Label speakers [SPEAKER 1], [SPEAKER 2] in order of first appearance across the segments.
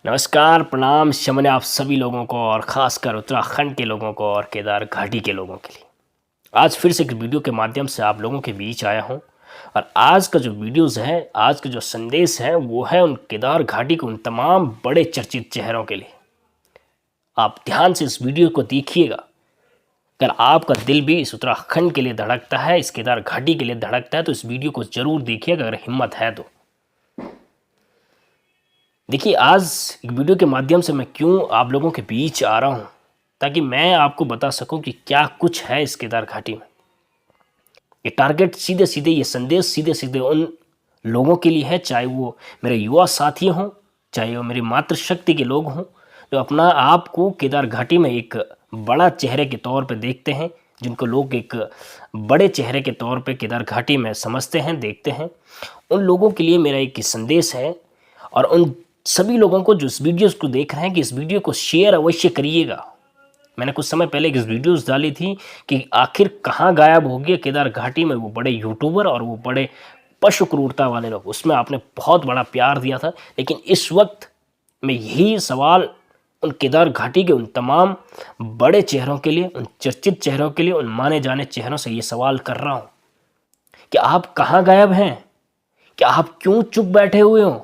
[SPEAKER 1] नमस्कार, प्रणाम, शमन आप सभी लोगों को और ख़ासकर उत्तराखंड के लोगों को और केदार घाटी के लोगों के लिए। आज फिर से एक वीडियो के माध्यम से आप लोगों के बीच आया हूं और आज का जो वीडियोज़ है, आज का जो संदेश है वो है उन केदार घाटी के उन तमाम बड़े चर्चित चेहरों के लिए। आप ध्यान से इस वीडियो को देखिएगा। अगर आपका दिल भी इस उत्तराखंड के लिए धड़कता है, इस केदार घाटी के लिए धड़कता है, तो इस वीडियो को ज़रूर देखिएगा अगर हिम्मत है तो। देखिए, आज एक वीडियो के माध्यम से मैं क्यों आप लोगों के बीच आ रहा हूँ, ताकि मैं आपको बता सकूं कि क्या कुछ है इस केदार घाटी में। ये टारगेट सीधे सीधे, ये संदेश सीधे सीधे उन लोगों के लिए है, चाहे वो मेरे युवा साथी हों, चाहे वो मेरी मातृशक्ति के लोग हों, जो अपना आप को केदार घाटी में एक बड़ा चेहरे के तौर पर देखते हैं, जिनको लोग एक बड़े चेहरे के तौर पे केदार घाटी में समझते हैं, देखते हैं। उन लोगों के लिए मेरा एक संदेश है और उन सभी लोगों को जो इस वीडियोस को देख रहे हैं कि इस वीडियो को शेयर अवश्य करिएगा। मैंने कुछ समय पहले एक वीडियोस डाली थी कि आखिर कहाँ गायब हो गए केदार घाटी में वो बड़े यूट्यूबर और वो बड़े पशु क्रूरता वाले लोग। उसमें आपने बहुत बड़ा प्यार दिया था, लेकिन इस वक्त मैं यही सवाल उन केदार घाटी के उन तमाम बड़े चेहरों के लिए, उन चर्चित चेहरों के लिए, उन माने जाने चेहरों से ये सवाल कर रहा हूँ कि आप कहाँ गायब हैं? क्या आप क्यों चुप बैठे हुए हो?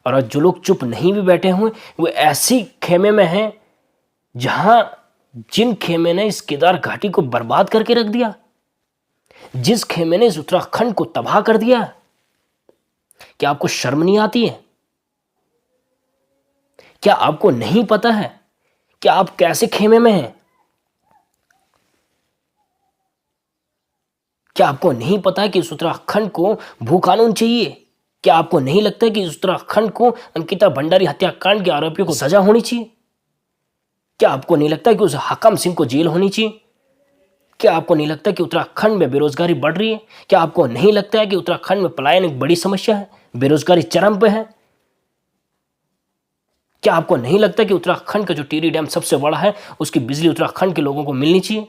[SPEAKER 1] और जो लोग चुप नहीं भी बैठे हुए वो ऐसी खेमे में हैं जहां जिन खेमे ने इस केदार घाटी को बर्बाद करके रख दिया, जिस खेमे ने इस उत्तराखंड को तबाह कर दिया। क्या आपको शर्म नहीं आती है? क्या आपको नहीं पता है कि आप कैसे खेमे में हैं? क्या आपको नहीं पता है कि इस उत्तराखंड को भू कानून चाहिए? क्या आपको नहीं लगता है कि इस उत्तराखंड को अंकिता भंडारी हत्याकांड के आरोपियों को सजा होनी चाहिए? क्या आपको नहीं लगता कि उस हकम सिंह को जेल होनी चाहिए? क्या आपको नहीं लगता कि उत्तराखंड में बेरोजगारी बढ़ रही है? क्या आपको नहीं लगता है कि उत्तराखंड में पलायन एक बड़ी समस्या है, बेरोजगारी चरम पे है? क्या आपको नहीं लगता कि उत्तराखंड का जो टिहरी डैम सबसे बड़ा है, उसकी बिजली उत्तराखंड के लोगों को मिलनी चाहिए?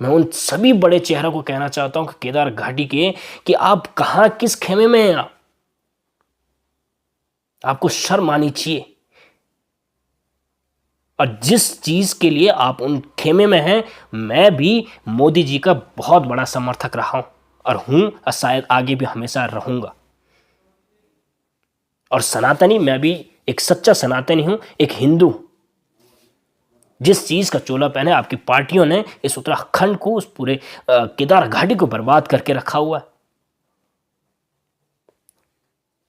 [SPEAKER 1] मैं उन सभी बड़े चेहरों को कहना चाहता हूं कि केदार घाटी के, कि आप कहां, किस खेमे में हैं? आपको शर्म आनी चाहिए। और जिस चीज के लिए आप उन खेमे में हैं, मैं भी मोदी जी का बहुत बड़ा समर्थक रहा हूं और हूं और शायद आगे भी हमेशा रहूंगा। और सनातनी, मैं भी एक सच्चा सनातनी हूं, एक हिंदू। जिस चीज का चोला पहने आपकी पार्टियों ने इस उत्तराखंड को, उस पूरे केदार घाटी को बर्बाद करके रखा हुआ है।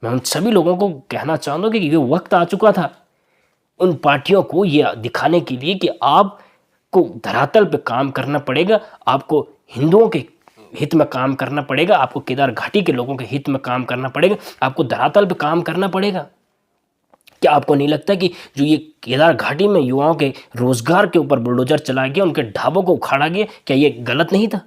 [SPEAKER 1] मैं उन सभी लोगों को कहना चाहता हूं कि ये वक्त आ चुका था उन पार्टियों को ये दिखाने के लिए कि आपको धरातल पे काम करना पड़ेगा, आपको हिंदुओं के हित में काम करना पड़ेगा, आपको केदार घाटी के लोगों के हित में काम करना पड़ेगा, आपको धरातल पे काम करना पड़ेगा। क्या आपको नहीं लगता कि जो ये केदार घाटी में युवाओं के रोजगार के ऊपर बुलडोजर चला गया, उनके ढाबों को उखाड़ा गया, क्या ये गलत नहीं था?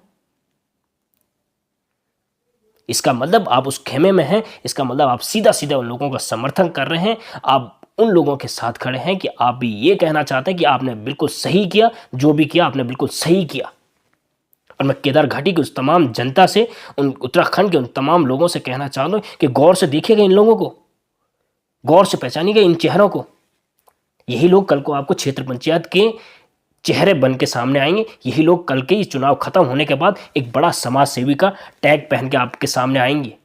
[SPEAKER 1] इसका मतलब आप उस खेमे में हैं, इसका मतलब आप सीधा सीधा उन लोगों का समर्थन कर रहे हैं, आप उन लोगों के साथ खड़े हैं कि आप भी ये कहना चाहते हैं कि आपने बिल्कुल सही किया, जो भी किया आपने बिल्कुल सही किया। और मैं केदार घाटी की उस तमाम जनता से, उन उत्तराखंड के उन तमाम लोगों से कहना चाहता हूं कि गौर से देखिएगा इन लोगों को, गौर से पहचानिएगा इन चेहरों को। यही लोग कल को आपको क्षेत्र पंचायत के चेहरे बन के सामने आएंगे। यही लोग कल के इस चुनाव खत्म होने के बाद एक बड़ा समाज सेवी का टैग पहन के आपके सामने आएंगे।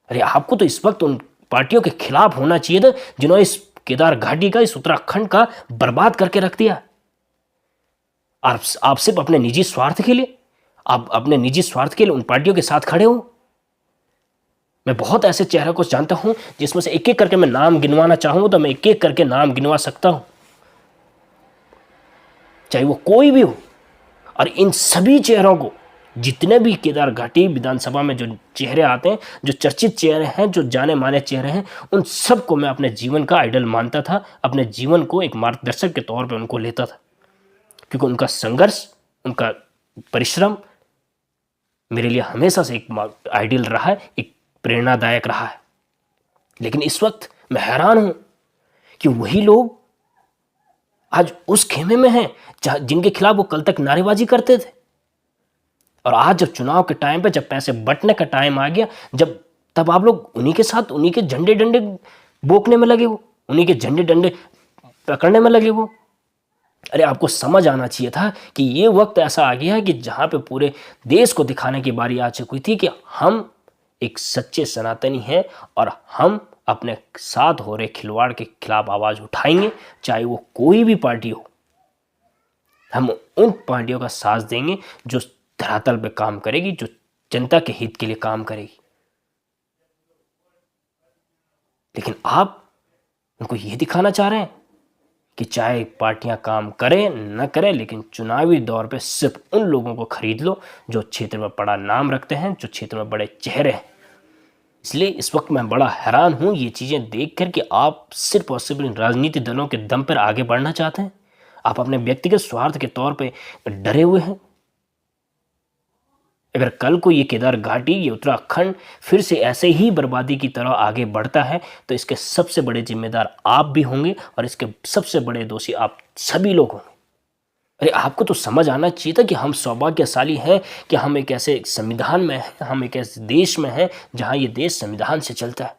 [SPEAKER 1] अरे आपको तो इस वक्त उन पार्टियों के खिलाफ होना चाहिए था जिन्होंने इस केदार घाटी का, इस उत्तराखंड का बर्बाद करके रख दिया। आप सिर्फ अपने निजी स्वार्थ के लिए, आप अपने निजी स्वार्थ के लिए उन पार्टियों के साथ खड़े हो। मैं बहुत ऐसे चेहरों को जानता हूं जिसमें से एक एक करके मैं नाम गिनवाना चाहूंगा तो मैं एक एक करके नाम गिनवा सकता हूं, चाहे वो कोई भी हो। और इन सभी चेहरों को, जितने भी केदार घाटी विधानसभा में जो चेहरे आते हैं, जो चर्चित चेहरे हैं, जो जाने माने चेहरे हैं, उन सबको मैं अपने जीवन का आइडल मानता था, अपने जीवन को एक मार्गदर्शक के तौर पर उनको लेता था, क्योंकि उनका संघर्ष, उनका परिश्रम मेरे लिए हमेशा से एक आइडियल रहा है, एक प्रेरणादायक रहा है। लेकिन इस वक्त मैं हैरान हूं कि वही लोग आज उस खेमे में हैं जिनके खिलाफ वो कल तक नारेबाजी करते थे। और आज जब चुनाव के टाइम पे, जब पैसे बंटने का टाइम आ गया, तब आप लोग उन्हीं के साथ उन्हीं के झंडे डंडे बोकने में लगे हो, उन्हीं के झंडे डंडे पकड़ने में लगे हो। अरे आपको समझ आना चाहिए था कि ये वक्त ऐसा आ गया है कि जहां पे पूरे देश को दिखाने की बारी आ चुकी थी कि हम एक सच्चे सनातनी हैं और हम अपने साथ हो रहे खिलवाड़ के खिलाफ आवाज उठाएंगे, चाहे वो कोई भी पार्टी हो। हम उन पार्टियों का साथ देंगे जो धरातल पे काम करेगी, जो जनता के हित के लिए काम करेगी। लेकिन आप उनको ये दिखाना चाह रहे हैं कि चाहे पार्टियां काम करें न करें, लेकिन चुनावी दौर पे सिर्फ उन लोगों को खरीद लो जो क्षेत्र में बड़ा नाम रखते हैं, जो क्षेत्र में बड़े चेहरे हैं। इसलिए इस वक्त मैं बड़ा हैरान हूं ये चीजें देख कर कि आप सिर्फ और सिर्फ इन राजनीतिक दलों के दम पर आगे बढ़ना चाहते हैं। आप अपने व्यक्तिगत स्वार्थ के तौर पे डरे हुए हैं। अगर कल को ये केदार घाटी, ये उत्तराखंड फिर से ऐसे ही बर्बादी की तरह आगे बढ़ता है तो इसके सबसे बड़े जिम्मेदार आप भी होंगे और इसके सबसे बड़े दोषी आप सभी लोग होंगे। अरे आपको तो समझ आना चाहिए था कि हम सौभाग्यशाली हैं कि हम एक ऐसे संविधान में हैं, हम एक ऐसे देश में हैं जहां ये देश संविधान से चलता है।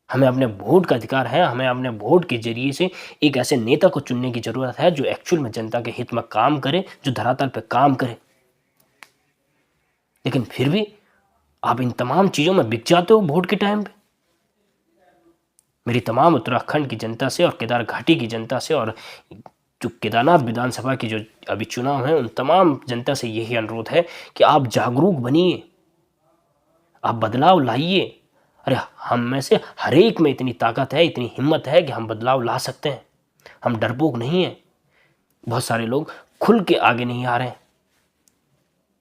[SPEAKER 1] हमें अपने वोट का अधिकार है, हमें अपने वोट के जरिए से एक ऐसे नेता को चुनने की जरूरत है जो एक्चुअल में जनता के हित में काम करे, जो धरातल पर काम करे। लेकिन फिर भी आप इन तमाम चीजों में बिक जाते हो वोट के टाइम पे। मेरी तमाम उत्तराखंड की जनता से और केदार घाटी की जनता से और जो केदारनाथ विधानसभा की जो अभी चुनाव है, उन तमाम जनता से यही अनुरोध है कि आप जागरूक बनिए, आप बदलाव लाइए। अरे हम में से हर एक में इतनी ताकत है, इतनी हिम्मत है कि हम बदलाव ला सकते हैं। हम डरपोक नहीं हैं। बहुत सारे लोग खुल के आगे नहीं आ रहे हैं।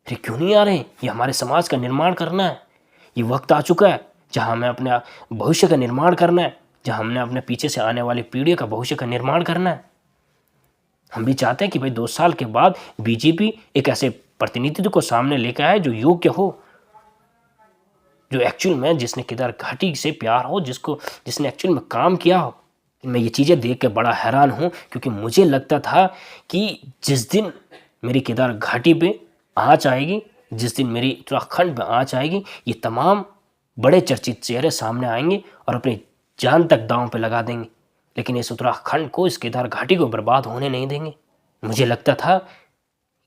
[SPEAKER 1] अरे क्यों नहीं आ रहे हैं? ये हमारे समाज का निर्माण करना है। ये वक्त आ चुका है जहां हमें अपने भविष्य का निर्माण करना है, जहां हमने अपने पीछे से आने वाली पीढ़ी का भविष्य का निर्माण करना है। हम भी चाहते हैं कि भाई 2 साल के बाद बीजेपी एक ऐसे प्रतिनिधित्व को सामने लेकर आए जो योग्य हो, जो एक्चुअल में जिसने केदार घाटी से प्यार हो, जिसने एक्चुअल में काम किया हो। मैं ये चीज़ें देख के बड़ा हैरान हूँ क्योंकि मुझे लगता था कि जिस दिन मेरी केदार घाटी पे आँच आएगी, जिस दिन मेरी उत्तराखंड में आँच आएगी, ये तमाम बड़े चर्चित चेहरे सामने आएंगे और अपनी जान तक दांव पे लगा देंगे, लेकिन इस उत्तराखंड को, इस केदार घाटी को बर्बाद होने नहीं देंगे। मुझे लगता था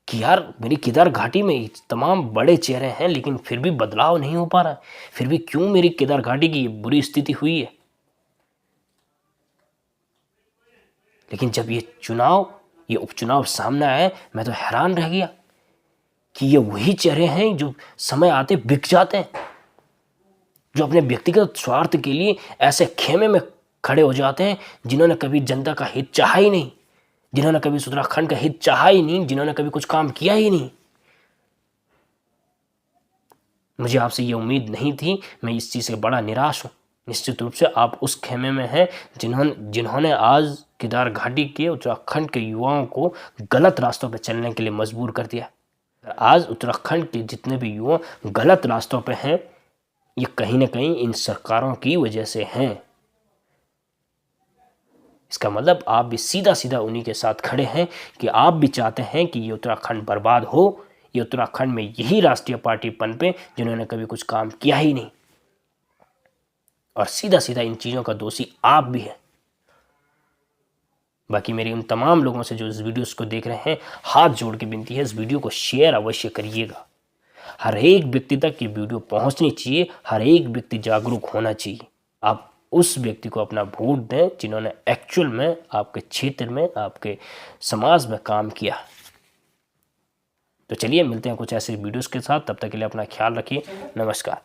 [SPEAKER 1] कि यार मेरी केदार घाटी में तमाम बड़े चेहरे हैं लेकिन फिर भी बदलाव नहीं हो पा रहा है। फिर भी क्यों मेरी केदार घाटी की बुरी स्थिति हुई है। लेकिन जब ये उपचुनाव सामने आए, मैं तो हैरान रह गया कि ये वही चेहरे हैं जो समय आते बिक जाते हैं, जो अपने व्यक्तिगत स्वार्थ के लिए ऐसे खेमे में खड़े हो जाते हैं जिन्होंने कभी जनता का हित चाहा ही नहीं, जिन्होंने कभी उत्तराखंड का हित चाहा ही नहीं, जिन्होंने कभी कुछ काम किया ही नहीं। मुझे आपसे ये उम्मीद नहीं थी। मैं इस चीज़ से बड़ा निराश हूँ। निश्चित रूप से आप उस खेमे में हैं जिन्होंने आज केदार घाटी के, उत्तराखंड के युवाओं को गलत रास्तों पर चलने के लिए मजबूर कर दिया। आज उत्तराखंड के जितने भी युवा गलत रास्तों पे हैं, ये कहीं ना कहीं इन सरकारों की वजह से हैं। इसका मतलब आप भी सीधा सीधा उन्हीं के साथ खड़े हैं कि आप भी चाहते हैं कि ये उत्तराखंड बर्बाद हो, ये उत्तराखंड में यही राष्ट्रीय पार्टी पनपे जिन्होंने कभी कुछ काम किया ही नहीं। और सीधा सीधा इन चीज़ों का दोषी आप भी हैं। बाकी मेरी उन तमाम लोगों से जो इस वीडियोस को देख रहे हैं, हाथ जोड़ के विनती है, इस वीडियो को शेयर अवश्य करिएगा। हर एक व्यक्ति तक ये वीडियो पहुंचनी चाहिए, हर एक व्यक्ति जागरूक होना चाहिए। आप उस व्यक्ति को अपना वोट दें जिन्होंने एक्चुअल में आपके क्षेत्र में, आपके समाज में काम किया। तो चलिए मिलते हैं कुछ ऐसे वीडियोस के साथ। तब तक के लिए अपना ख्याल रखिए। नमस्कार।